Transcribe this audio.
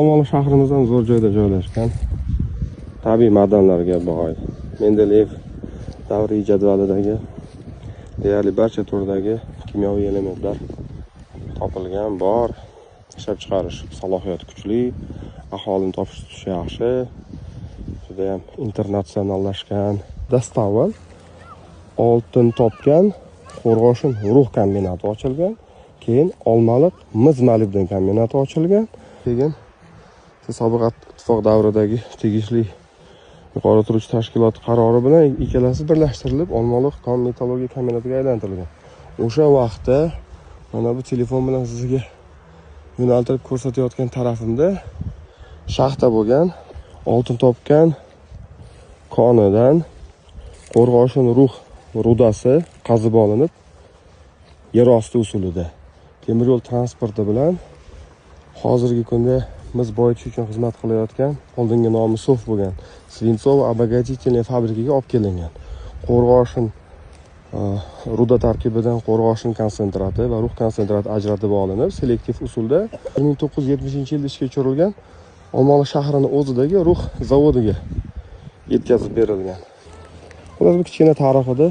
Olmaliq shahrimiz ham zo'r joyda joylashgan. Tabiiy madanlarga boy. Mendeleyev davriy jadvalidagi deyarli barcha turdagi kimyoviy elementlar topilgan, bor. Ishlab chiqarish salohiyati kuchli, aholini topish tutishi yaxshi. Juda ham internatsionallashgan. Dastavval oltin topgan Qo'rg'oshin Ruh kombinati ochilgan, keyin Olmaliq mis molibden kombinati ochilgan, keyin sobiq ittifoq davridagi tegishli yuqori turuvchi tashkilot qarori bilan ikkalasi birlashtirilib Olmaliq kon-metallurgiya kombinatiga aylantirilgan. O'sha vaqtda mana bu telefon bilan sizga yo'naltirib ko'rsatayotgan tarafimda shaxta bo'lgan, oltin topgan konidan Qo'rg'oshin Ruh rudasi qazib olinib, yer osti usulida temir yo'l transporti bilan hozirgi kunda mis boyitish uchun xizmat qilayotgan, oldingi nomi Sof bo'lgan Svintsovo-обогатительный fabrikaga olib kelingan. Qo'rg'oshin ruda tarkibidan Qo'rg'oshin konsentrati va Ruh konsentrati ajratib olinib, selektiv usulda 1970-yilda ishga tushirilgan Olmaliq shahrining o'zidagi Ruh zavodiga yetkazib berilgan. Xullas, bu kichkina tarix edi.